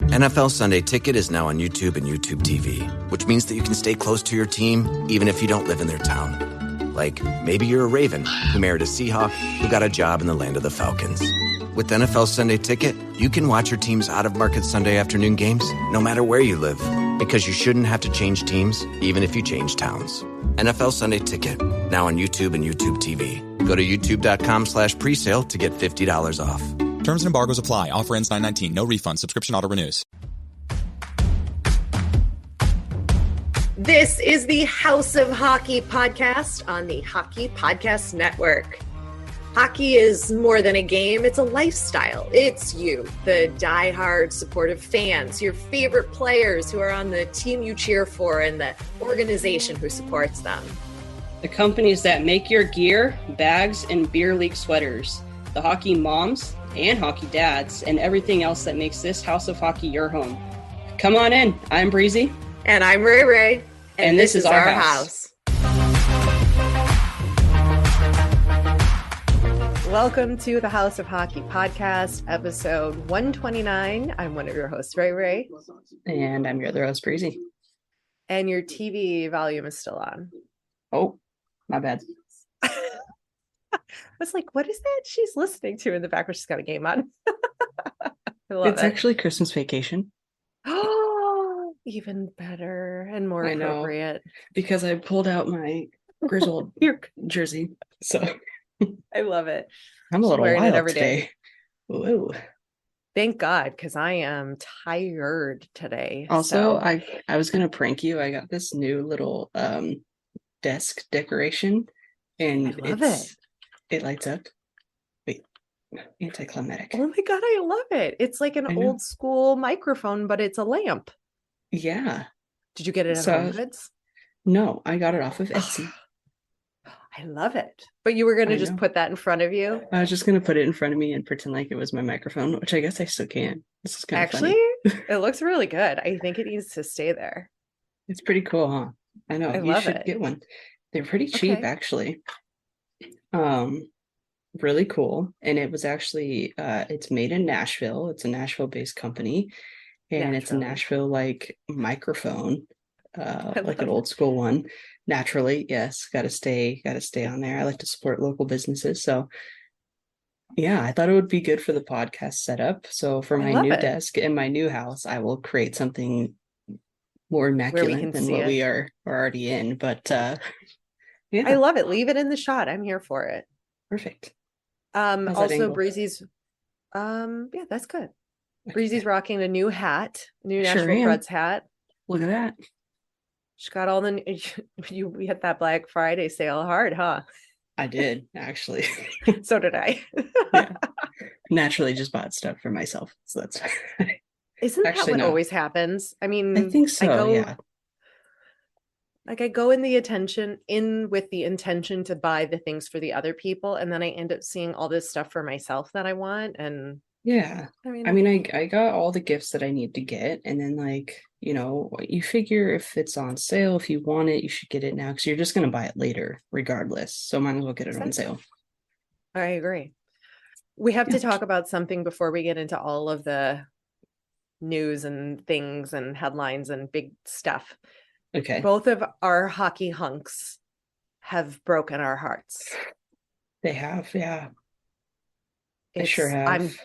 NFL Sunday Ticket is now on YouTube and YouTube TV, which means that you can stay close to your team even if you don't live in their town. Like, maybe you're a Raven who married a Seahawk who got a job in the land of the Falcons. With NFL Sunday Ticket, you can watch your team's out-of-market Sunday afternoon games no matter where you live, because you shouldn't have to change teams even if you change towns. NFL Sunday Ticket, now on YouTube and YouTube TV. Go to youtube.com/presale to get $50 off. Terms and embargoes apply. Offer ends 9/19. No refund. Subscription auto renews. This is the House of Hockey podcast on the Hockey Podcast Network. Hockey is more than a game. It's a lifestyle. It's you, the diehard supportive fans, your favorite players who are on the team you cheer for, and the organization who supports them. The companies that make your gear, bags, and beer league sweaters. The hockey moms and hockey dads, and everything else that makes this House of Hockey your home. Come on in. I'm Breezy. And I'm Rae. And this is our house. Welcome to the House of Hockey podcast, episode 129. I'm one of your hosts, Rae. And I'm your other host, Breezy. And your TV volume is still on. Oh, my bad. I was like, what is that she's listening to in the background? She's got a game on. I love it's actually Christmas Vacation. Oh, even better and more appropriate. Because I pulled out my Griswold jersey. So I love it. I'm a little wild every today. Day. Whoa. Thank God, because I am tired today. Also, I was going to prank you. I got this new little desk decoration. And I love it lights up. Wait, anticlimactic. Oh my God, I love it. It's like an old school microphone, but it's a lamp. Yeah. Did you get it at Home Goods? No, I got it off of Etsy. I love it. But you were going to just put that in front of you? I was just going to put it in front of me and pretend like it was my microphone, which I guess I still can. This is kind of funny. Actually, it looks really good. I think it needs to stay there. It's pretty cool, huh? I know. You should get one. They're pretty cheap, actually. Really cool. And it was actually it's made in Nashville. It's a Nashville-based company, and it's a Nashville like microphone, like an old school one. Naturally, yes, gotta stay on there. I like to support local businesses, so yeah, I thought it would be good for the podcast setup. So for my new desk in my new house, I will create something more immaculate than what we are already in. But yeah, I love it. Leave it in the shot. I'm here for it. Perfect. Also Breezy's that's good. Breezy's rocking a new hat, new Nashville Preds hat. Look at that. She got all the you hit that Black Friday sale hard, huh? I did, actually. So did I. Yeah. Naturally just bought stuff for myself. So that's Isn't that what always happens? I mean, I think so, yeah. Like I go with the intention to buy the things for the other people, and then I end up seeing all this stuff for myself that I want. And yeah, I mean, I got all the gifts that I need to get, and then like, you figure if it's on sale, if you want it, you should get it now, because you're just going to buy it later regardless. So might as well get it on sale. I agree. We have to talk about something before we get into all of the news and things and headlines and big stuff. Okay. Both of our hockey hunks have broken our hearts. They have, yeah. They sure have.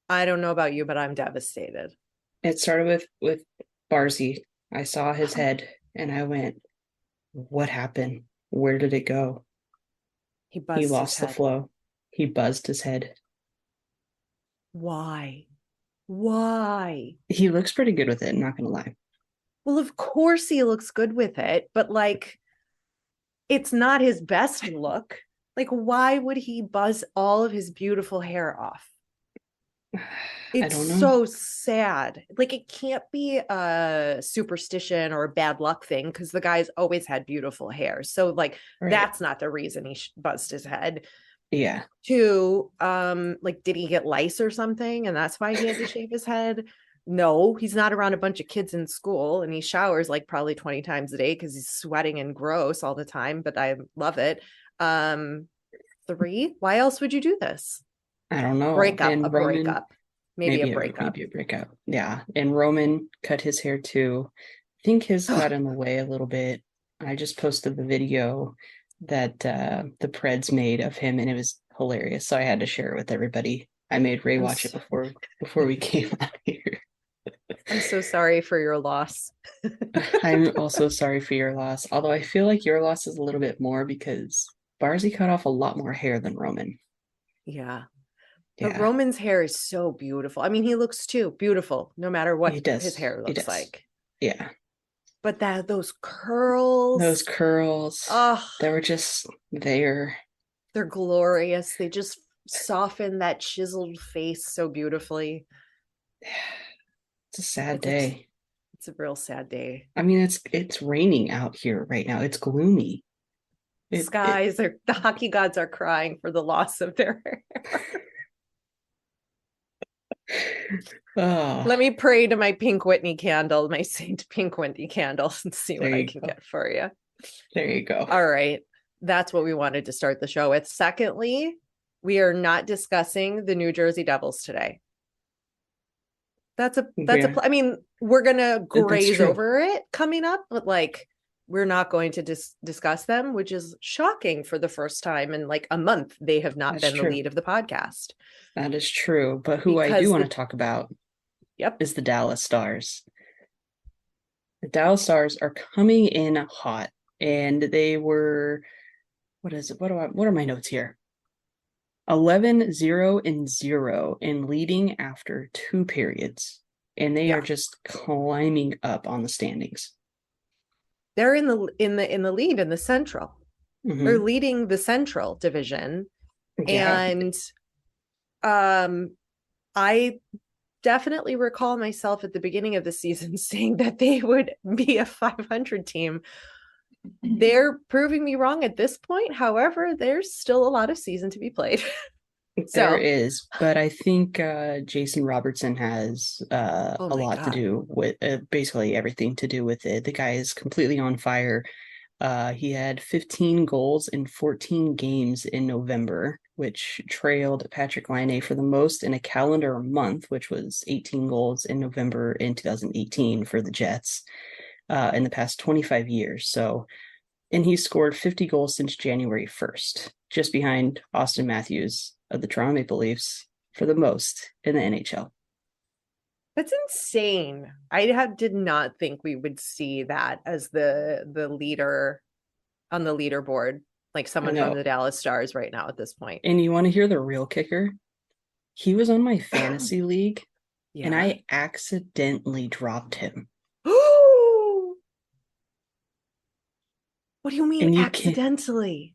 I don't know about you, but I'm devastated. It started with Barzy. I saw his head and I went, what happened? Where did it go? He lost the flow. He buzzed his head. Why? He looks pretty good with it, not gonna lie. Well, of course he looks good with it, but like, it's not his best look. Like, why would he buzz all of his beautiful hair off? It's so sad. Like, it can't be a superstition or a bad luck thing, because the guy's always had beautiful hair. So like, that's not the reason he buzzed his head. Yeah. Two, like, did he get lice or something? And that's why he had to shave his head? No, he's not around a bunch of kids in school, and he showers like probably 20 times a day because he's sweating and gross all the time, but I love it. 3, why else would you do this? I don't know. Breakup. Maybe a breakup. Maybe a breakup. Yeah. And Roman cut his hair too. I think his got in the way a little bit. I just posted the video that the Preds made of him, and it was hilarious. So I had to share it with everybody. I made Ray watch it before we came out here. I'm so sorry for your loss. I'm also sorry for your loss. Although I feel like your loss is a little bit more because Barzy cut off a lot more hair than Roman. Yeah. Yeah. But Roman's hair is so beautiful. I mean, he looks too beautiful, no matter what his hair looks like. Yeah. But those curls. Oh, they were just there. They're glorious. They just soften that chiseled face so beautifully. It's a sad day. It's a real sad day. I mean, it's raining out here right now. It's gloomy. The hockey gods are crying for the loss of their hair. Oh. Let me pray to my Pink Whitney candle, my Saint Pink Whitney candles, and see what I can get for you. There you go. All right. That's what we wanted to start the show with. Secondly, we are not discussing the New Jersey Devils today. I mean, we're going to graze over it coming up, but like, we're not going to discuss them, which is shocking. For the first time in like a month, they have not been the lead of the podcast. That is true. But who I do want to talk about is the Dallas Stars. The Dallas Stars are coming in hot, and they were, what is it? What are my notes here? 11-0-0 and leading after 2 periods. And they are just climbing up on the standings. They're in the lead in the Central. Mm-hmm. They're leading the Central division. Yeah. And I definitely recall myself at the beginning of the season saying that they would be a 500 team. They're proving me wrong at this point. However, there's still a lot of season to be played. There is, but I think Jason Robertson has a lot to do with basically everything to do with it. The guy is completely on fire. He had 15 goals in 14 games in November, which trailed Patrick Laine for the most in a calendar month, which was 18 goals in November in 2018 for the Jets in the past 25 years. So, and he scored 50 goals since January 1st, just behind Austin Matthews of the Toronto Maple Leafs for the most in the NHL. That's insane. I did not think we would see that as the leader on the leaderboard, like someone from the Dallas Stars right now at this point. And you want to hear the real kicker? He was on my fantasy league, and I accidentally dropped him. What do you mean accidentally?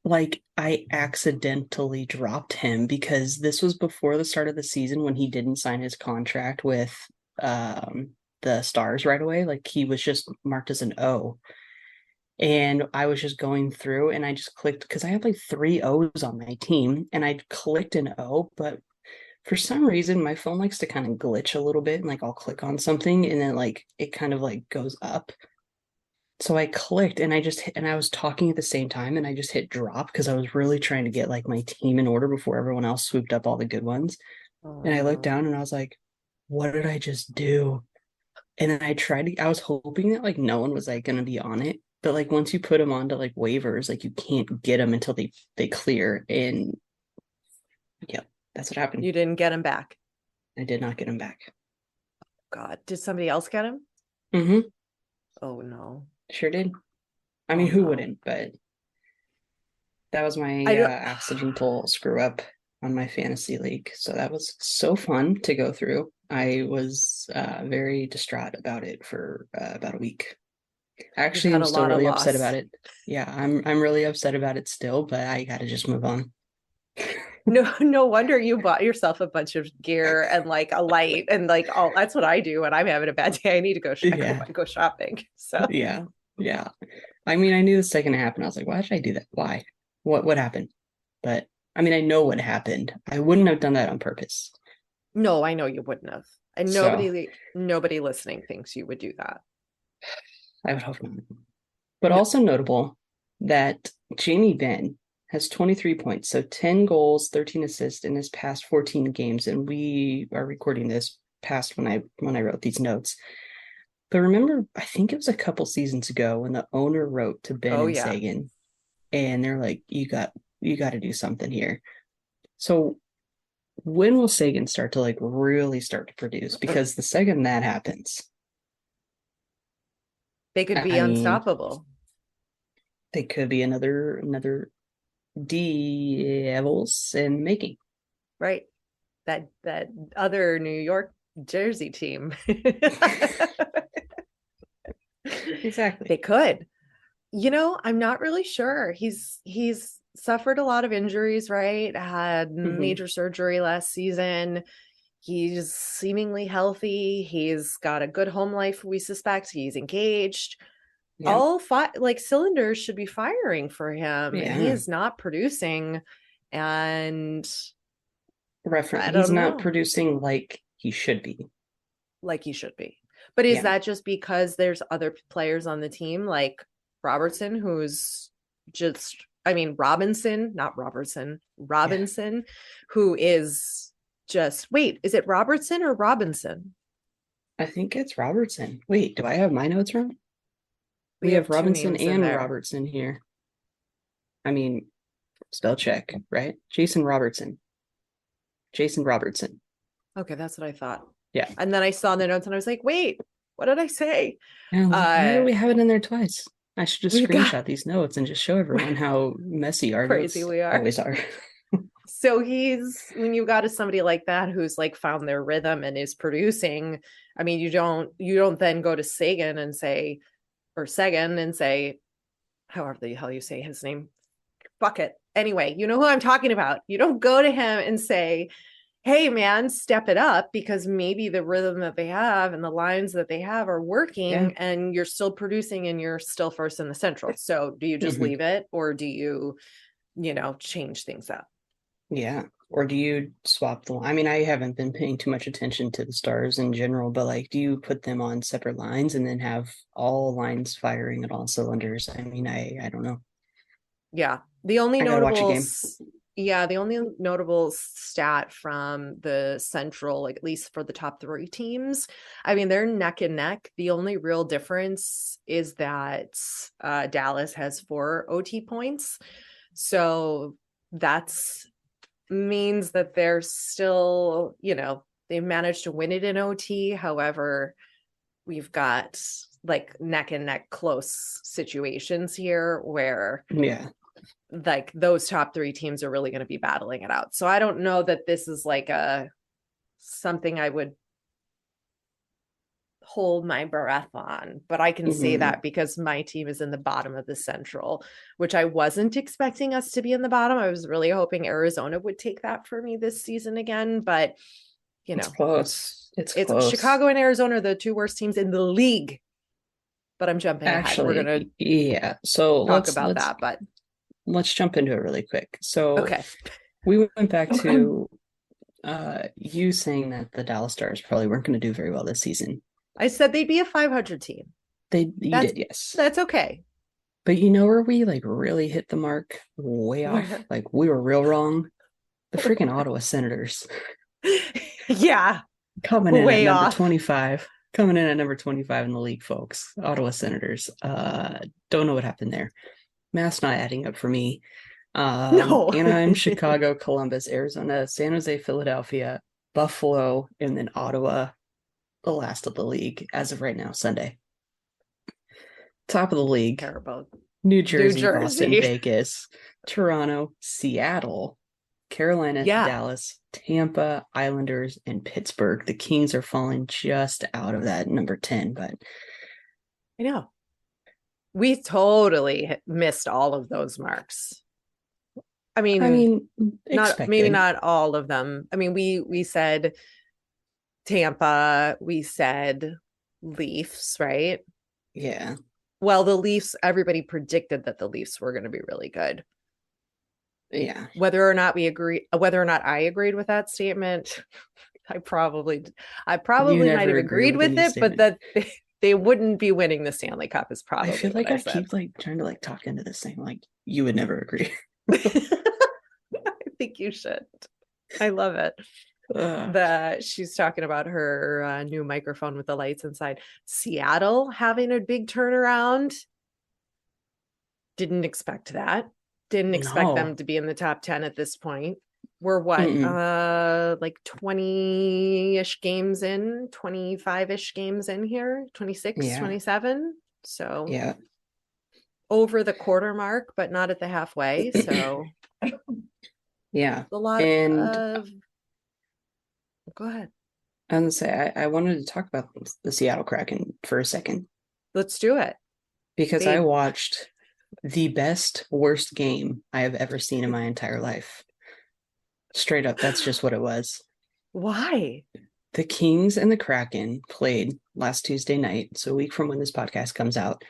Like, I accidentally dropped him because this was before the start of the season when he didn't sign his contract with the Stars right away. Like, he was just marked as an O. And I was just going through and I just clicked because I had like 3 O's on my team, and I clicked an O, but for some reason my phone likes to kind of glitch a little bit, and like I'll click on something and then like it kind of like goes up. So I clicked and I was talking at the same time, and I just hit drop because I was really trying to get like my team in order before everyone else swooped up all the good ones. And I looked down and I was like, what did I just do? And then I was hoping that like no one was like going to be on it. But like once you put them onto like waivers, like you can't get them until they clear. And yeah, that's what happened. You didn't get them back. I did not get them back. God, did somebody else get him? Mm-hmm. Oh no. Sure did. I mean, who wouldn't? But that was my accidental screw up on my fantasy league. So that was so fun to go through. I was very distraught about it for about a week. Actually, I'm still really upset about it. Yeah, I'm really upset about it still, but I got to just move on. No wonder you bought yourself a bunch of gear and like a light and like all. That's what I do when I'm having a bad day. I need to go shopping. So yeah. I mean, I knew the second it happened. I was like, why did I do that? Why? What happened? But I mean, I know what happened. I wouldn't have done that on purpose. No, I know you wouldn't have. And nobody listening thinks you would do that. I would hope not. But also notable that Jamie Benn has 23 points, so 10 goals, 13 assists in his past 14 games, and we are recording this past when I wrote these notes. But remember, I think it was a couple seasons ago when the owner wrote to Ben and Seguin, and they're like, you got to do something here. So when will Seguin start to like really start to produce? Because the second that happens, they could be unstoppable. They could be another Devils in making. Right. That other New York Jersey team. Exactly. They could. I'm not really sure. He's suffered a lot of injuries, right? Had major surgery last season. He's seemingly healthy. He's got a good home life, we suspect. He's engaged. Yep. All cylinders should be firing for him. Yeah. And he is not producing. And he's not producing like he should be. But is that just because there's other players on the team like Robertson, who's just, Robinson, who is just, wait, is it Robertson or Robinson? I think it's Robertson. Wait, do I have my notes wrong? We have Robinson and Robertson here. Spell check, right? Jason Robertson. Okay, that's what I thought. Yeah. And then I saw the notes and I was like, wait, what did I say? Yeah, why do we have it in there twice? I should just screenshot these notes and just show everyone how messy our crazy notes we are. Always are. So when you got somebody like that who's like found their rhythm and is producing, you don't then go to Seguin and say, however the hell you say his name, fuck it. Anyway, you know who I'm talking about. You don't go to him and say, hey man, step it up, because maybe the rhythm that they have and the lines that they have are working and you're still producing and you're still first in the Central. So do you just leave it, or do you, change things up? Yeah. Or do you swap the line? I haven't been paying too much attention to the Stars in general, but do you put them on separate lines and then have all lines firing at all cylinders? I don't know. Yeah. The only notable stat from the Central, at least for the top three teams, they're neck and neck. The only real difference is that Dallas has 4 OT points. So that's means that they're still, they managed to win it in OT. However, we've got neck and neck close situations here where those top 3 teams are really going to be battling it out. So I don't know that this is something I would hold my breath on, but I can say that because my team is in the bottom of the Central, which I wasn't expecting us to be in the bottom. I was really hoping Arizona would take that for me this season again, but it's close. It's close. Chicago and Arizona are the 2 worst teams in the league. But I'm jumping ahead. We're gonna talk about that, but let's jump into it really quick. So we went back to you saying that the Dallas Stars probably weren't going to do very well this season. I said they'd be a 500 team. You did, yes. That's okay. But you know where we really hit the mark way off? We were real wrong. The freaking Ottawa Senators. Yeah. Coming in at number 25. Coming in at number 25 in the league, folks. Ottawa Senators. Don't know what happened there. Math's not adding up for me. No. Anaheim, Chicago, Columbus, Arizona, San Jose, Philadelphia, Buffalo, and then Ottawa, the last of the league as of right now, Sunday. Top of the league. Terrible. New Jersey, Boston, Vegas, Toronto, Seattle, Carolina, Dallas, Tampa, Islanders, and Pittsburgh. The Kings are falling just out of that number 10, but I know. We totally missed all of those marks. Not all of them. We said Tampa, we said Leafs, right? Yeah. Well, the Leafs, everybody predicted that the Leafs were going to be really good. Yeah. Whether or not I agreed with that statement, I probably might have agreed with it, but that they wouldn't be winning the Stanley Cup is probably. I feel like I keep trying to talk into this thing. You would never agree. I think you should. I love it. That she's talking about her new microphone with the lights inside. Seattle having a big turnaround. Didn't expect that. Didn't expect them to be in the top 10 at this point. We're what? Like 20-ish games in, 25-ish games in here, 26, 27. So yeah, over the quarter mark, but not at the halfway. So yeah, a lot of go ahead. I was gonna say I wanted to talk about the Seattle Kraken for a second. Let's do it. Because I watched the worst game I have ever seen in my entire life. Straight up, that's just what it was. Why? The Kings and the Kraken played last Tuesday night, so a week from when this podcast comes out.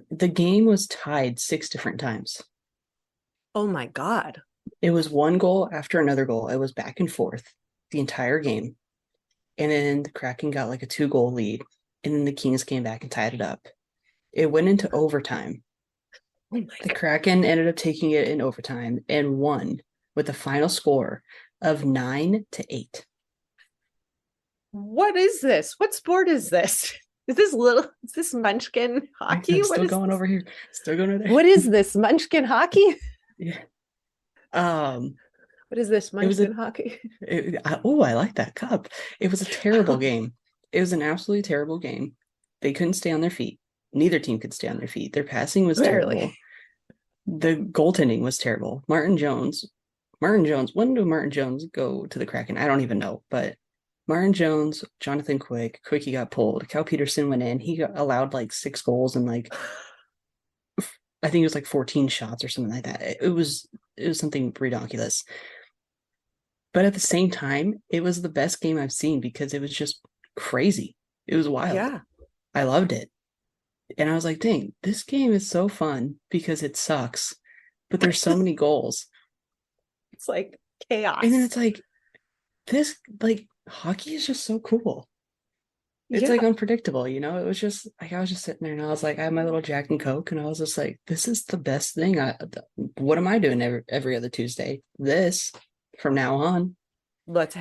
The game was tied 6 different times. Oh my God. It was one goal after another goal. It was back and forth the entire game. And then the Kraken got like a 2-goal lead. And then the Kings came back and tied it up. It went into overtime. Oh the Kraken ended up taking it in overtime and won with a final score of 9-8. What is this? What sport is this? Is this Munchkin hockey? I'm still going over here. Still going over there. What is this? Munchkin hockey? Yeah. What is this? Munchkin hockey? I like that cup. It was a terrible game. It was an absolutely terrible game. They couldn't stay on their feet. Neither team could stay on their feet. Their passing was terrible. The goaltending was terrible. Martin Jones. When did Martin Jones go to the Kraken? I don't even know. But Martin Jones, Jonathan Quickie got pulled. Cal Peterson went in. He allowed like 6 goals and like I think it was like 14 shots or something like that. It was something ridiculous. But at the same time, it was the best game I've seen because it was just crazy. It was wild. Yeah. I loved it. And I was like, dang, this game is so fun because it sucks, but there's so many goals. It's like chaos. And then it's like, hockey is just so cool. It's like unpredictable, you know? It was just like, I was just sitting there and I was like, I had my little Jack and Coke and I was just like, this is the best thing. What am I doing every other Tuesday? This from now on. Let's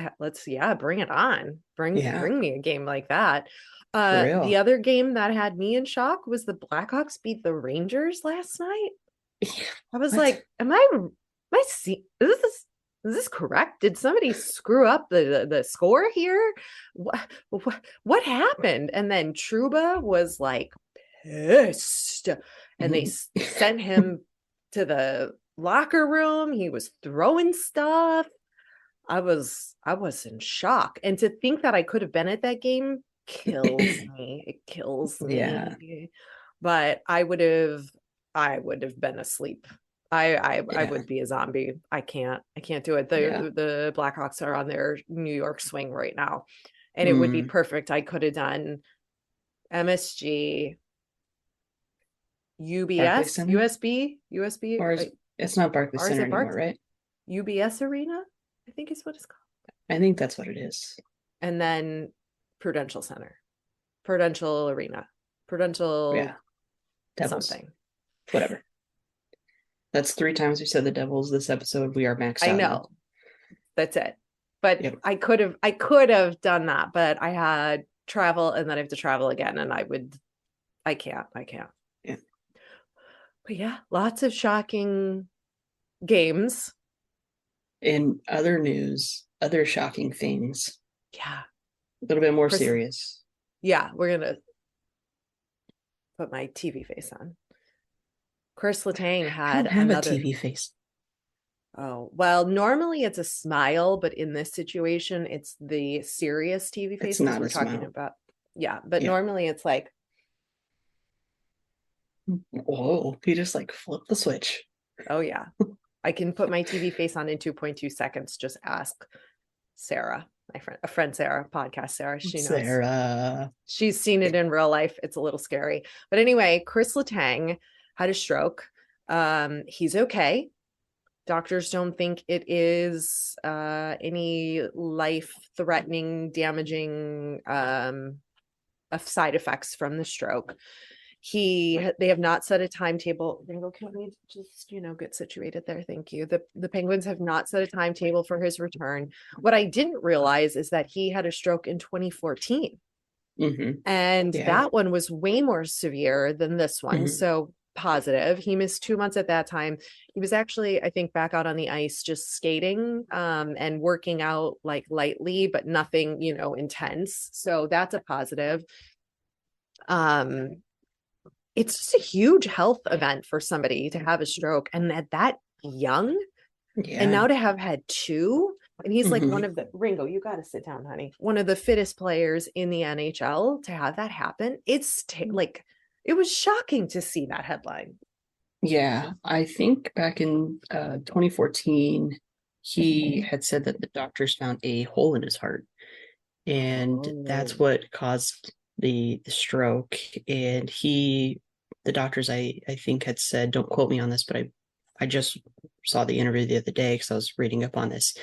bring it on. Bring me a game like that. The other game that had me in shock was the Blackhawks beat the Rangers last night. I was like, is this correct? Did somebody screw up the score here? What happened? And then Trouba was like pissed and they sent him to the locker room. He was throwing stuff. I was in shock. And to think that I could have been at that game kills me. It kills me. Yeah. But I would have been asleep. I would be a zombie. I can't do it. The Blackhawks are on their New York swing right now. And it would be perfect. I could have done MSG, UBS, USB. Or it's not Barclays Center anymore, right? UBS Arena, I think is what it's called. I think that's what it is. And then Prudential Center, Prudential Arena, Prudential Devils. Something. Whatever. That's 3 times we said the Devils this episode. We are maxed out. I know. That's it. But I could have done that, but I had travel and then I have to travel again. And I can't. Yeah. But yeah, lots of shocking games. In other news, other shocking things. Yeah. A little bit more serious. Yeah, we're going to put my TV face on. Kris Letang had a TV face. Oh, well, normally it's a smile, but in this situation, it's the serious TV face that we're talking about. Yeah, but normally it's like. Whoa, he just like flipped the switch. Oh, yeah. I can put my TV face on in 2.2 seconds. Just ask Sarah, a friend Sarah, podcast Sarah. She knows. Sarah. She's seen it in real life. It's a little scary. But anyway, Kris Letang had a stroke. He's okay. Doctors don't think it is any life-threatening, damaging side effects from the stroke. They have not set a timetable. Ringo, can we just, get situated there? Thank you. The Penguins have not set a timetable for his return. What I didn't realize is that he had a stroke in 2014. And that one was way more severe than this one. So positive. He missed 2 months at that time. He was actually, I think, back out on the ice just skating and working out like lightly, but nothing, intense. So that's a positive. It's just a huge health event for somebody to have a stroke, and at that young, and now to have had two. And he's like one of the Ringo, you got to sit down, honey. One of the fittest players in the NHL. To have that happen, it's like, it was shocking to see that headline. Yeah, I think back in 2014, he had said that the doctors found a hole in his heart, and that's what caused the stroke. And the doctors, I think, had said, don't quote me on this, but I just saw the interview the other day because I was reading up on this.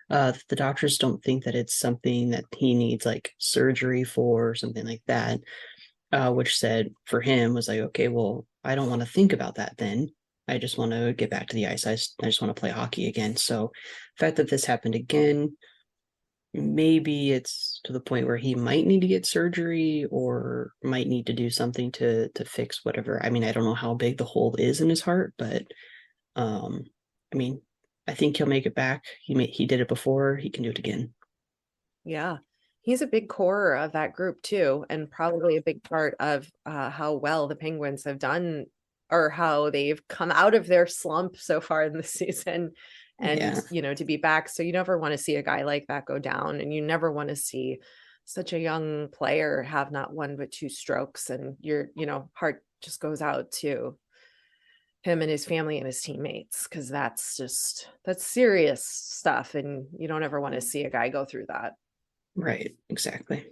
The doctors don't think that it's something that he needs like surgery for or something like that, which said for him was like, okay, well, I don't want to think about that then. I just want to get back to the ice. I just want to play hockey again. So the fact that this happened again, maybe it's to the point where he might need to get surgery or might need to do something to fix whatever. I mean, I don't know how big the hole is in his heart, but I mean, I think he'll make it back. He did it before. He can do it again. Yeah. He's a big core of that group too, and probably a big part of how well the Penguins have done, or how they've come out of their slump so far in the season. And, to be back. So you never want to see a guy like that go down, and you never want to see such a young player have not one but two strokes, and your, heart just goes out to him and his family and his teammates, because that's serious stuff, and you don't ever want to see a guy go through that. Right, exactly.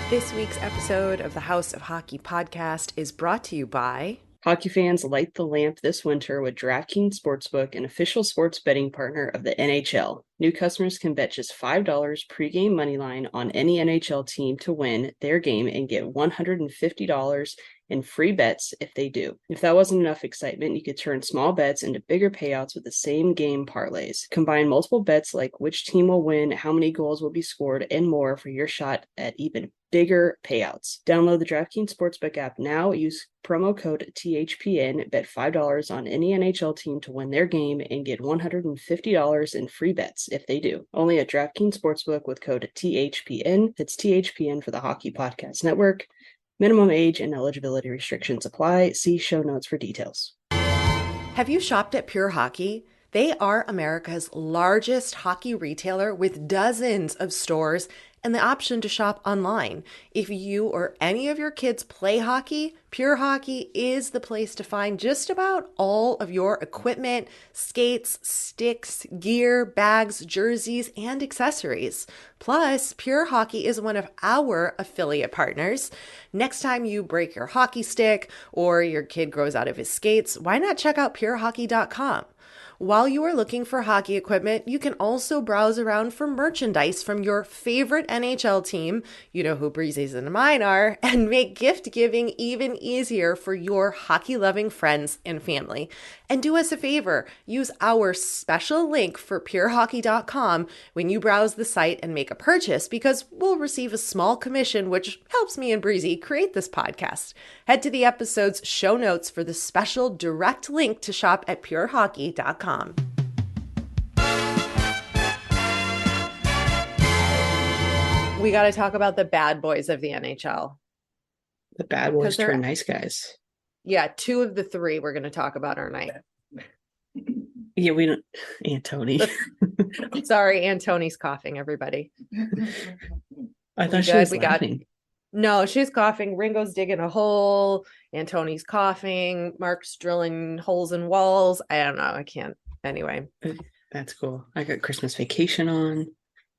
This week's episode of the House of Hockey podcast is brought to you by... Hockey fans, light the lamp this winter with DraftKings Sportsbook, an official sports betting partner of the NHL. New customers can bet just $5 pregame moneyline on any NHL team to win their game and get $150 in free bets if they do. If that wasn't enough excitement, you could turn small bets into bigger payouts with the same game parlays. Combine multiple bets like which team will win, how many goals will be scored, and more for your shot at even bigger payouts. Download the DraftKings Sportsbook app now. Use promo code THPN. Bet $5 on any NHL team to win their game and get $150 in free bets if they do. Only at DraftKings Sportsbook with code THPN. That's THPN for the Hockey Podcast Network. Minimum age and eligibility restrictions apply. See show notes for details. Have you shopped at Pure Hockey? They are America's largest hockey retailer with dozens of stores and the option to shop online. If you or any of your kids play hockey, Pure Hockey is the place to find just about all of your equipment, skates, sticks, gear, bags, jerseys, and accessories. Plus, Pure Hockey is one of our affiliate partners. Next time you break your hockey stick or your kid grows out of his skates, why not check out purehockey.com? While you are looking for hockey equipment, you can also browse around for merchandise from your favorite NHL team, you know who Breezy's and mine are, and make gift giving even easier for your hockey-loving friends and family. And do us a favor, use our special link for purehockey.com when you browse the site and make a purchase, because we'll receive a small commission, which helps me and Breezy create this podcast. Head to the episode's show notes for the special direct link to shop at purehockey.com. We got to talk about the bad boys of the NHL. The bad boys turn nice guys. Yeah, two of the three we're going to talk about are nice. Yeah, we don't. Antony. Sorry, Antony's coughing, everybody. I thought she was laughing. No, she's coughing. Ringo's digging a hole. Antony's coughing. Mark's drilling holes in walls. I don't know. I can't. Anyway. That's cool. I got Christmas Vacation on.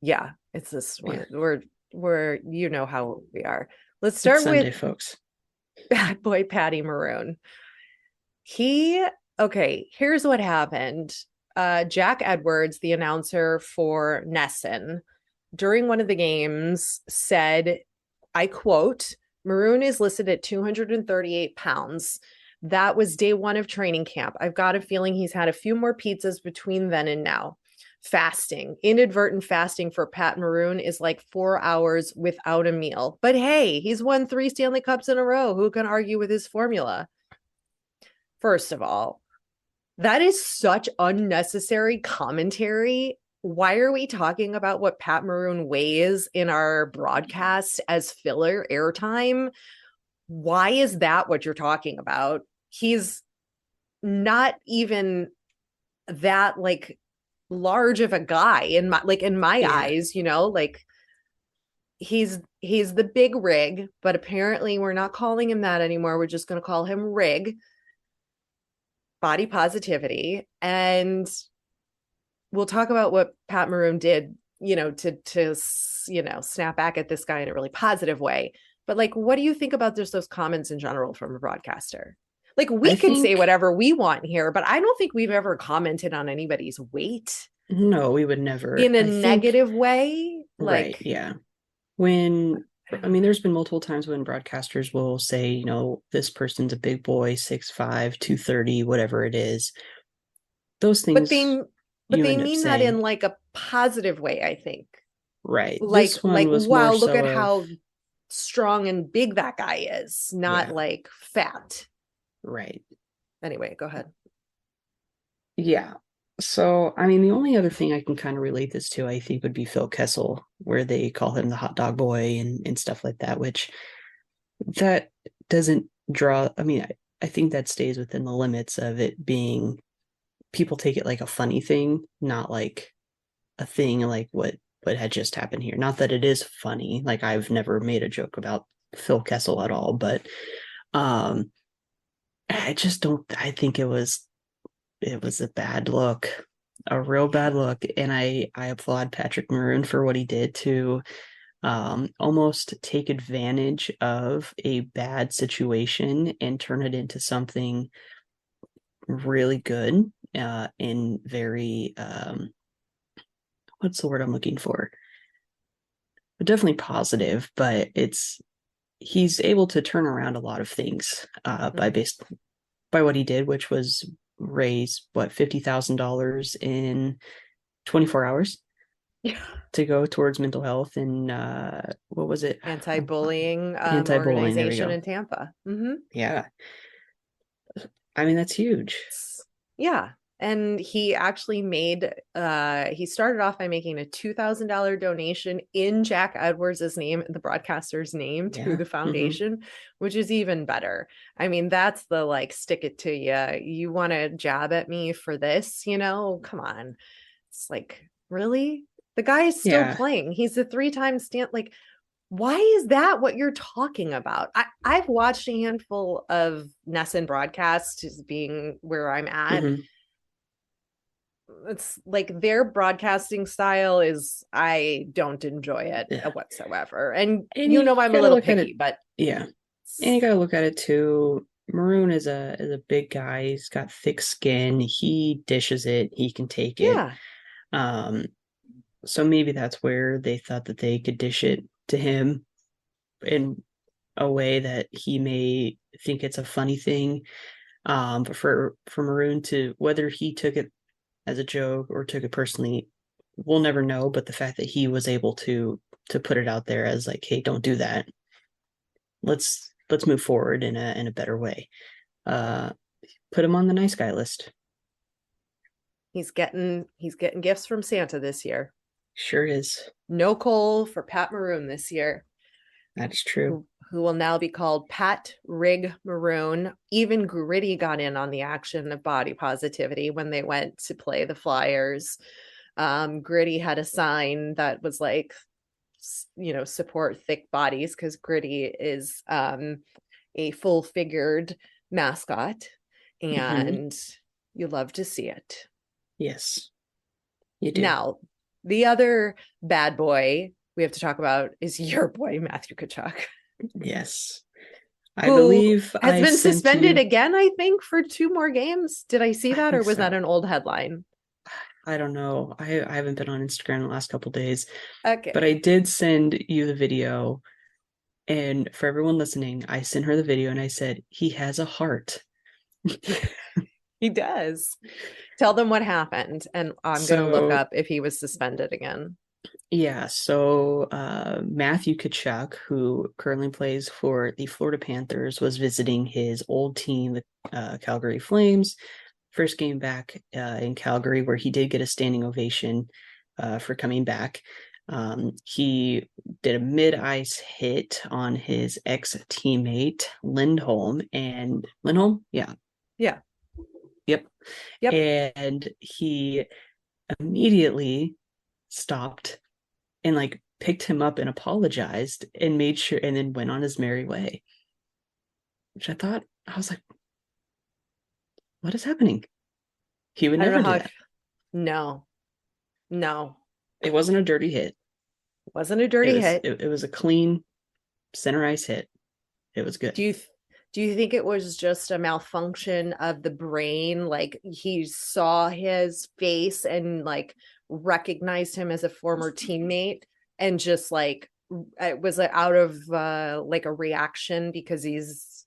Yeah, it's this one. Yeah. We're you know how we are. Let's start Sunday, with folks. Bad boy Patty Maroon. Here's what happened. Jack Edwards, the announcer for Nesson, during one of the games said, I quote, Maroon is listed at 238 pounds. That was day one of training camp. I've got a feeling he's had a few more pizzas between then and now. Fasting, inadvertent fasting for Pat Maroon is like 4 hours without a meal. But hey, he's won 3 Stanley Cups in a row. Who can argue with his formula? First of all, that is such unnecessary commentary. Why are we talking about what Pat Maroon weighs in our broadcast as filler airtime? Why is that what you're talking about? He's not even that like large of a guy in my eyes, you know, like he's the big rig, but apparently we're not calling him that anymore. We're just going to call him Rig. Body positivity. And we'll talk about what Pat Maroon did, you know, to snap back at this guy in a really positive way. But like, what do you think about just those comments in general from a broadcaster? Like, we can say whatever we want here, but I don't think we've ever commented on anybody's weight. No, we would never. In a negative way. Right. Yeah. There's been multiple times when broadcasters will say, you know, this person's a big boy, 6'5", 230, whatever it is. Those things. But they mean that in like a positive way, I think. Right. Like wow, look at how strong and big that guy is, not like fat. Right. Anyway, go ahead. Yeah. So, I mean, the only other thing I can kind of relate this to, I think, would be Phil Kessel, where they call him the hot dog boy and stuff like that, which that doesn't draw. I mean, I think that stays within the limits of it being, people take it like a funny thing, not like a thing like what had just happened here. Not that it is funny. Like, I've never made a joke about Phil Kessel at all, but I just don't, I think it was a bad look, a real bad look. And I applaud Patrick Maroon for what he did to almost take advantage of a bad situation and turn it into something really good and very, what's the word I'm looking for? But definitely positive, but he's able to turn around a lot of things by what he did, which was raise $50,000 in 24 hours to go towards mental health and what was it? Anti-bullying organization in Tampa. Mm-hmm. Yeah. I mean, that's huge. Yeah. And he actually he started off by making a $2,000 donation in Jack Edwards' name, the broadcaster's name, to the foundation, which is even better. I mean, that's the like, stick it to you. You want to jab at me for this, you know? Come on. It's like, really? The guy is still playing. He's a 3-time like, why is that what you're talking about? I've watched a handful of NESN broadcasts, as being where I'm at. Mm-hmm. It's like their broadcasting style I don't enjoy it whatsoever. And you know, I'm a little picky, but yeah. And you got to look at it too. Maroon is a big guy. He's got thick skin. He dishes it. He can take it. Yeah. So maybe that's where they thought that they could dish it to him in a way that he may think it's a funny thing. But for Maroon to, whether he took it as a joke or took it personally, we'll never know. But the fact that he was able to put it out there as like, hey, don't do that. Let's move forward in a better way. Put him on the nice guy list. He's getting gifts from Santa this year. Sure is. No Cole for Pat Maroon this year. That's true. Who will now be called Pat Rig Maroon. Even Gritty got in on the action of body positivity when they went to play the Flyers. Gritty had a sign that was like, you know, support thick bodies, because Gritty is a full-figured mascot, and you love to see it. Yes, you do. Now, the other bad boy we have to talk about is your boy, Matthew Tkachuk. Yes. I believe has been suspended again, I think, for 2 more games. Did I see that, or was that an old headline? I don't know. I haven't been on Instagram the last couple days, Okay. but I did send you the video. And for everyone listening, I sent her the video and I said, he has a heart. He does. Tell them what happened. And I'm going to look up if he was suspended again. Yeah. So Matthew Tkachuk, who currently plays for the Florida Panthers, was visiting his old team, the Calgary Flames. First game back in Calgary, where he did get a standing ovation for coming back. He did a mid-ice hit on his ex-teammate Lindholm, and Lindholm, yeah, yep. And he immediately stopped and like picked him up and apologized and made sure, and then went on his merry way. Which I was like, what is happening? He would never do that. No. It wasn't a dirty hit. Wasn't a dirty hit. It was a clean center ice hit. It was good. Do you think it was just a malfunction of the brain? Like he saw his face and like recognized him as a former teammate and just like it was out of like a reaction because he's,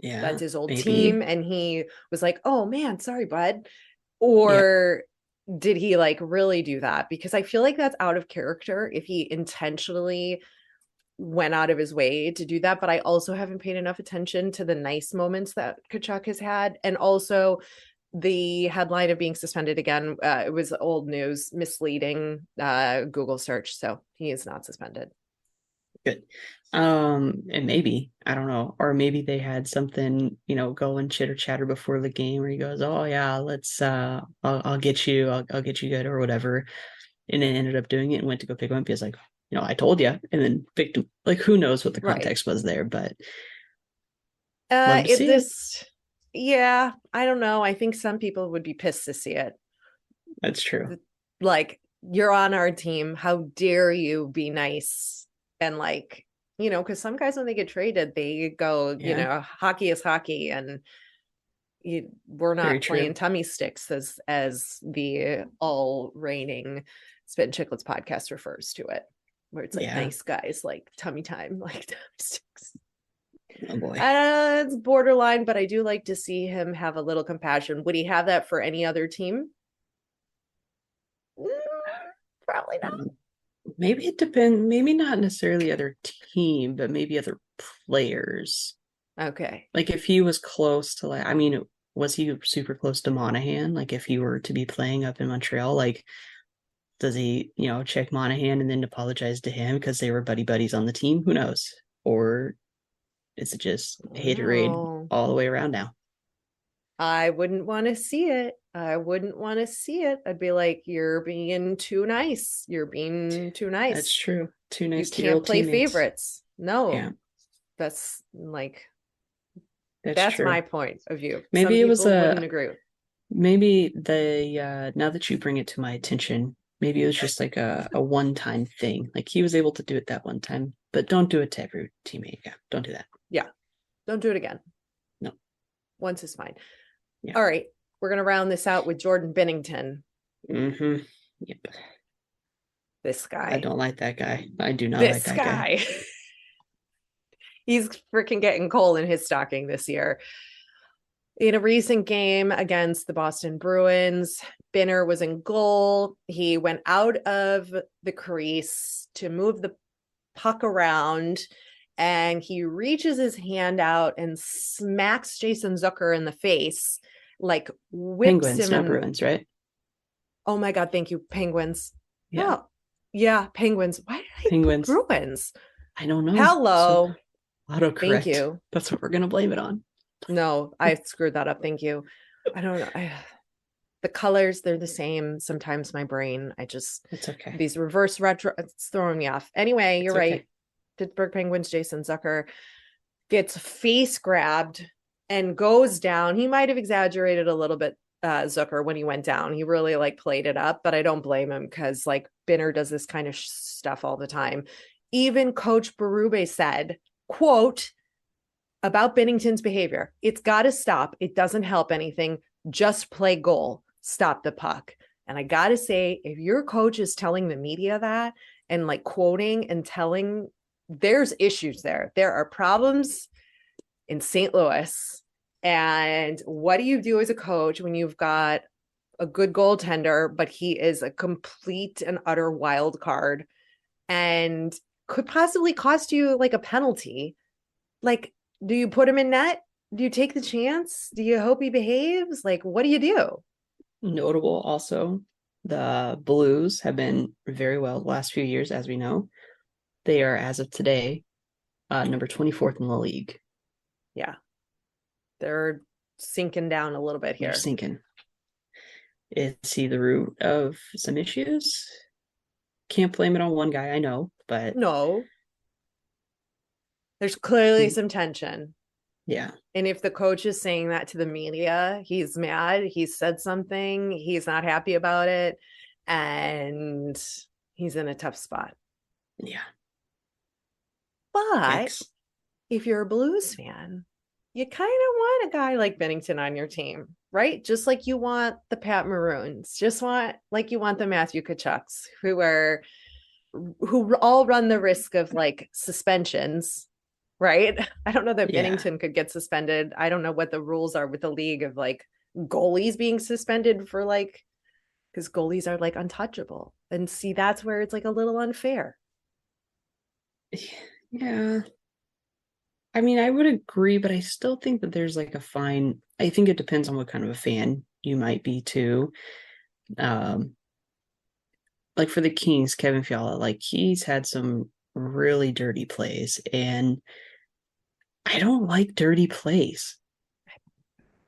that's his old team. And he was like, oh man, sorry, bud. Or did he like really do that? Because I feel like that's out of character if he intentionally went out of his way to do that. But I also haven't paid enough attention to the nice moments that Tkachuck has had. And also the headline of being suspended again, it was old news, misleading Google search. So he is not suspended. Good. And maybe, I don't know, or maybe they had something, go and chitter chatter before the game where he goes, oh yeah, let's I'll get you, I'll get you good or whatever. And then ended up doing it and went to go pick him up. He was like, I told you, and then picked him. Like, who knows what the context was there, but I don't know. I think some people would be pissed to see it. That's true. Like, you're on our team. How dare you be nice? And like, because some guys, when they get traded, they go, hockey is hockey. And we're not playing tummy sticks as the all reigning Spit and Chicklets podcast refers to it, where it's like nice guys, like tummy time, like tummy sticks. Oh boy. It's borderline, but I do like to see him have a little compassion. Would he have that for any other team? Probably not. Maybe it depends. Maybe not necessarily other team, but maybe other players. Okay. Like if he was close to was he super close to Monahan? Like if he were to be playing up in Montreal, like does he, check Monahan and then apologize to him because they were buddies on the team? Who knows? Or is it just haterade all the way around now? I wouldn't want to see it. I'd be like, you're being too nice. You're being too nice. That's true. Too nice. You can't play favorites. No. Yeah. That's like, that's my point of view. Maybe it was wouldn't agree. Maybe now that you bring it to my attention, maybe it was just like a one-time thing. Like he was able to do it that one time, but don't do it to every teammate. Yeah, don't do that. Yeah, don't do it again. No. Once is fine. Yeah. All right, we're going to round this out with Jordan Binnington. Mm-hmm. Yep. This guy. I don't like that guy. I do not like that guy. He's freaking getting coal in his stocking this year. In a recent game against the Boston Bruins, Binner was in goal. He went out of the crease to move the puck around, and he reaches his hand out and smacks Jason Zucker in the face, like whips Penguins, him. Not Bruins, right? Oh my God, thank you, Penguins. Yeah. Oh, yeah, Penguins. Why did I Penguins? Bruins? I don't know. Hello. So, autocorrect. Thank you. That's what we're going to blame it on. No, I screwed that up. Thank you. I don't know. The colors, they're the same. Sometimes my brain, it's okay. These reverse retro, it's throwing me off. Anyway, you're right. Pittsburgh Penguins, Jason Zucker gets face grabbed and goes down. He might have exaggerated a little bit, Zucker, when he went down. He really played it up, but I don't blame him because Binner does this kind of stuff all the time. Even Coach Berube said, quote, about Binnington's behavior, it's got to stop. It doesn't help anything. Just play goal. Stop the puck. And I got to say, if your coach is telling the media that and like quoting and telling, there's issues there. There are problems in St. Louis. And what do you do as a coach when you've got a good goaltender, but he is a complete and utter wild card and could possibly cost you like a penalty? Like, do you put him in net? Do you take the chance? Do you hope he behaves? Like, what do you do? Notable also, the Blues have been very well the last few years, as we know. They are, as of today, number 24th in the league. Yeah. They're sinking down a little bit here. They're sinking. Is he the root of some issues? Can't blame it on one guy, I know, but... No. There's clearly some tension. Yeah. And if the coach is saying that to the media, he's mad, he said something, he's not happy about it, and he's in a tough spot. Yeah. But if you're a Blues fan, you kind of want a guy like Binnington on your team, right? Just like you want the Pat Maroons, just like you want the Matthew Tkachucks, who all run the risk of like suspensions, right? I don't know that Binnington could get suspended. I don't know what the rules are with the league of like goalies being suspended for like, because goalies are like untouchable. And see, that's where it's like a little unfair. Yeah. I mean, I would agree, but I still think that there's like a fine, I think it depends on what kind of a fan you might be too. Like for the Kings, Kevin Fiala, like he's had some really dirty plays, and I don't like dirty plays.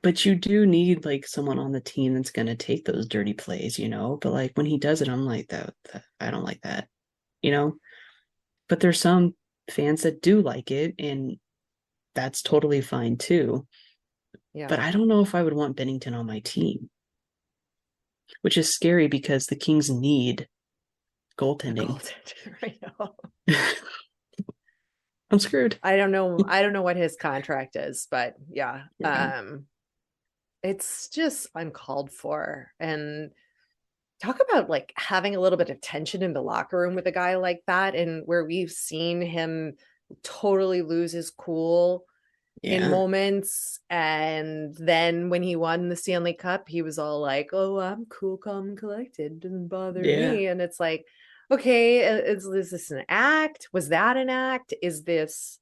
But you do need like someone on the team that's going to take those dirty plays, you know? But like when he does it, I'm like, that I don't like that, you know? But there's some fans that do like it, and that's totally fine too. Yeah. But I don't know if I would want Binnington on my team, which is scary because the Kings need goaltending. I know. I'm screwed. I don't know what his contract is, but yeah. It's just uncalled for. And talk about like having a little bit of tension in the locker room with a guy like that, and where we've seen him totally lose his cool in moments. And then when he won the Stanley Cup, he was all like, oh, I'm cool, calm, and collected, didn't bother me. And it's like, okay, is this an act? Was that an act?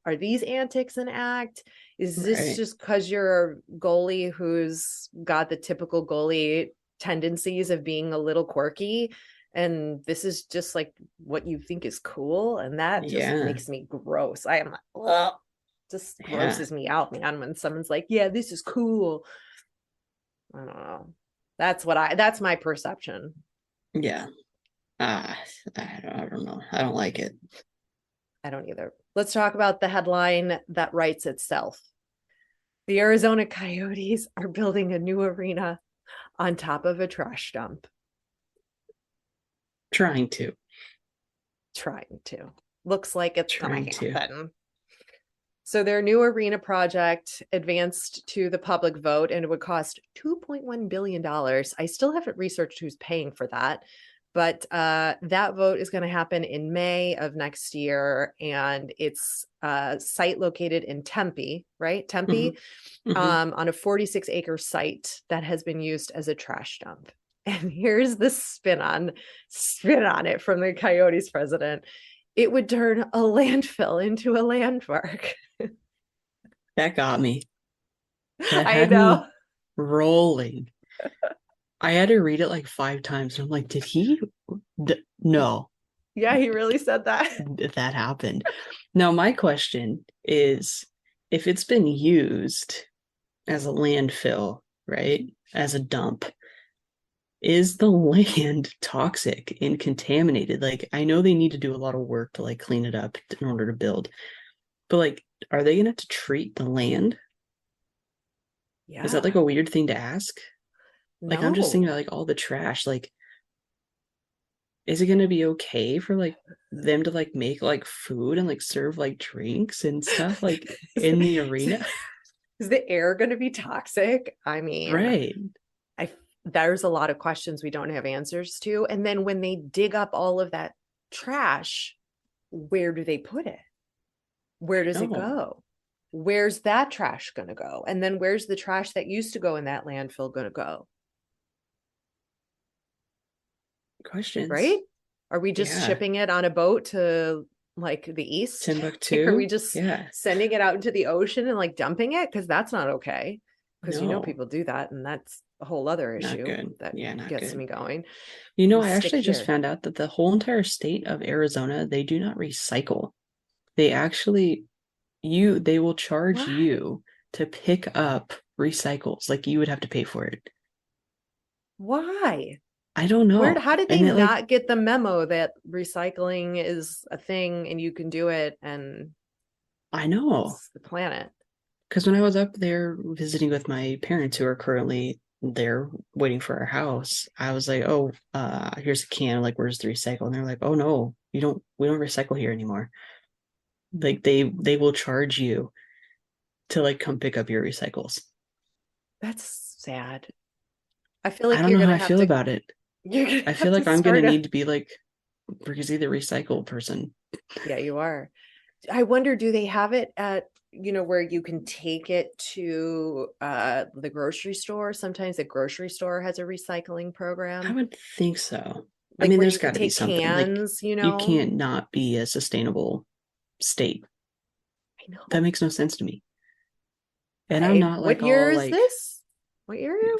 Are these antics an act? Is this just because you're a goalie who's got the typical goalie tendencies of being a little quirky, and this is just like what you think is cool? And that just makes me gross. I am like, just grosses me out, man, when someone's like, yeah, this is cool. I don't know. That's my perception. Yeah. I don't know. I don't like it. I don't either. Let's talk about the headline that writes itself. The Arizona Coyotes are building a new arena on top of a trash dump. Trying to. Looks like it's going to happen. So their new arena project advanced to the public vote, and it would cost $2.1 billion. I still haven't researched who's paying for that, but that vote is going to happen in May of next year, and it's a site located in Tempe, right? Tempe, on a 46-acre site that has been used as a trash dump. And here's the spin on it from the Coyotes president. It would turn a landfill into a landmark. That got me. I know. Rolling. I had to read it like 5 times. I'm like, did he? No. Yeah, he really said that. That happened. Now, my question is, if it's been used as a landfill, right, as a dump, is the land toxic and contaminated? Like, I know they need to do a lot of work to like clean it up in order to build, but like, are they gonna have to treat the land? Yeah. Is that like a weird thing to ask? Like, I'm just thinking about like all the trash. Like, is it gonna be okay for like them to like make like food and like serve like drinks and stuff like in the arena? Is the air gonna be toxic? I mean, right. there's a lot of questions we don't have answers to. And then when they dig up all of that trash, where do they put it? Where does it go? Where's that trash going to go? And then where's the trash that used to go in that landfill going to go? Questions. Right? Are we just shipping it on a boat to like the east? Timbuktu? Are we just sending it out into the ocean and like dumping it? Because that's not okay. Because people do that, and that's a whole other issue that gets me going. I actually just found out that the whole entire state of Arizona, they do not recycle. They actually they will charge you to pick up recycles. Like you would have to pay for it. Why? I don't know. How did they not get the memo that recycling is a thing and you can do it? And I know the planet. Because when I was up there visiting with my parents who are currently there waiting for our house, I was like, "Oh, here's a can. Like, where's the recycle?" And they're like, "Oh no, we don't recycle here anymore." Like they will charge you to like come pick up your recycles. That's sad. I feel like I don't know how I feel about it. I feel like I'm gonna need to be like Breezy the recycle person. Yeah, you are. I wonder, do they have it at where you can take it to the grocery store? Sometimes the grocery store has a recycling program. I would think so. Like, I mean, there's got to be something. Cans, you can't not be a sustainable state. I know. That makes no sense to me. And I'm not like, what year is this? What year are you?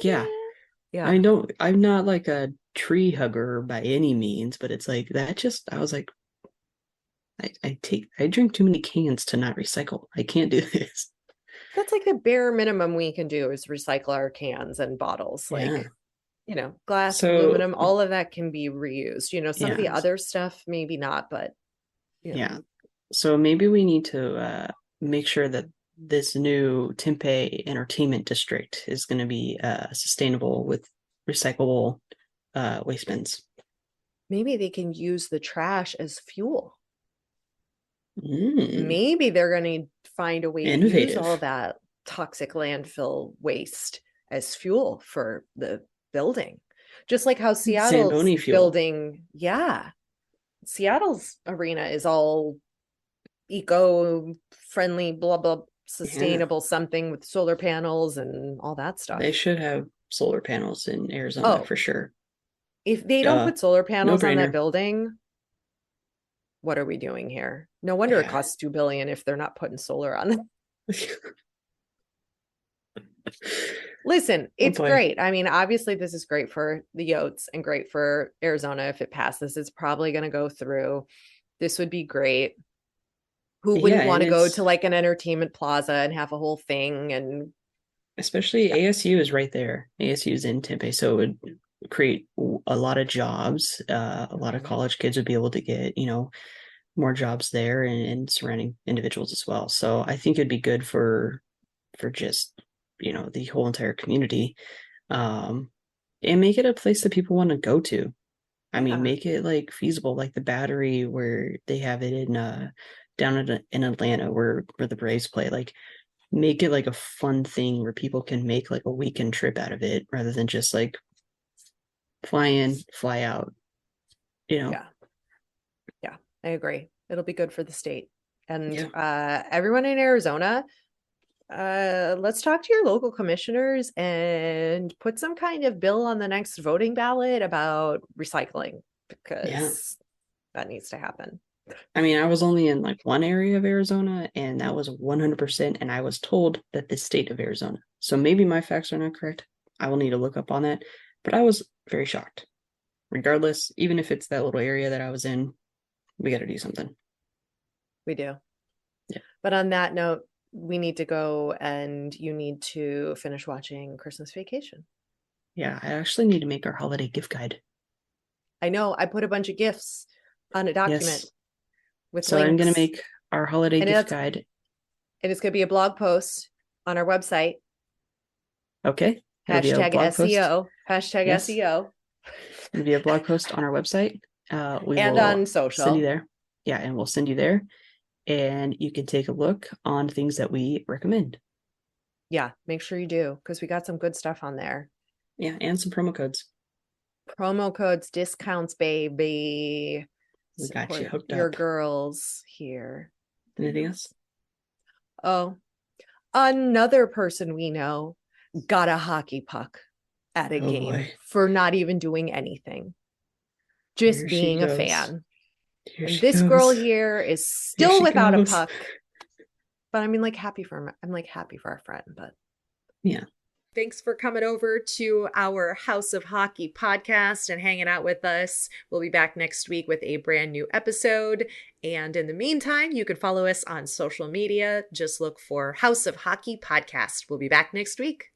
Yeah. I'm not like a tree hugger by any means, but it's like that I was like, I drink too many cans to not recycle. I can't do this. That's like the bare minimum we can do is recycle our cans and bottles. Like, glass, aluminum, all of that can be reused. Some of the other stuff, maybe not, but yeah. So maybe we need to make sure that this new Tempe entertainment district is going to be sustainable with recyclable waste bins. Maybe they can use the trash as fuel. Maybe they're going to find a way to use all that toxic landfill waste as fuel for the building. Just like how Seattle's building. Yeah. Seattle's arena is all eco-friendly, blah, blah, sustainable something with solar panels and all that stuff. They should have solar panels in Arizona for sure. If they don't put solar panels on that building, what are we doing here? No wonder it costs $2 billion if they're not putting solar on them. Listen, it's great. I mean, obviously this is great for the Yotes and great for Arizona. If it passes, it's probably going to go through. This would be great. Who wouldn't want to go to like an entertainment plaza and have a whole thing? And especially ASU is right there. ASU is in Tempe, so it would create a lot of jobs. A lot of college kids would be able to get, more jobs there and surrounding individuals as well. So I think it'd be good for just, the whole entire community, and make it a place that people want to go to. I mean, make it like feasible, like the Battery where they have it in down in Atlanta where the Braves play. Like, make it like a fun thing where people can make like a weekend trip out of it rather than just like fly in, fly out. Yeah, I agree. It'll be good for the state and everyone in Arizona. Let's talk to your local commissioners and put some kind of bill on the next voting ballot about recycling, because that needs to happen. I mean, I was only in like one area of Arizona and that was 100%. And I was told that the state of Arizona. So maybe my facts are not correct. I will need to look up on that, but I was very shocked. Regardless, even if it's that little area that I was in, we got to do something. We do. Yeah. But on that note, we need to go and you need to finish watching Christmas Vacation. Yeah, I actually need to make our holiday gift guide. I know. I put a bunch of gifts on a document with so links. I'm going to make our holiday gift guide. And it's going to be a blog post on our website. Okay. Hashtag SEO. Hashtag SEO. It'll be a blog post on our website. We and will on social. Send you there. Yeah, and we'll send you there. And you can take a look on things that we recommend. Yeah, make sure you do, because we got some good stuff on there. Yeah, and some promo codes. Promo codes, discounts, baby. We got you Support hooked your up. girls here. Anything else? Oh, another person we know got a hockey puck at a game for not even doing anything. Just Here being a goes. fan. Here And she this goes. girl here is still without goes. a puck. But I mean, like, happy for him. I'm like happy for our friend, but yeah. Thanks for coming over to our House of Hockey podcast and hanging out with us. We'll be back next week with a brand new episode. And in the meantime, you can follow us on social media. Just look for House of Hockey podcast. We'll be back next week.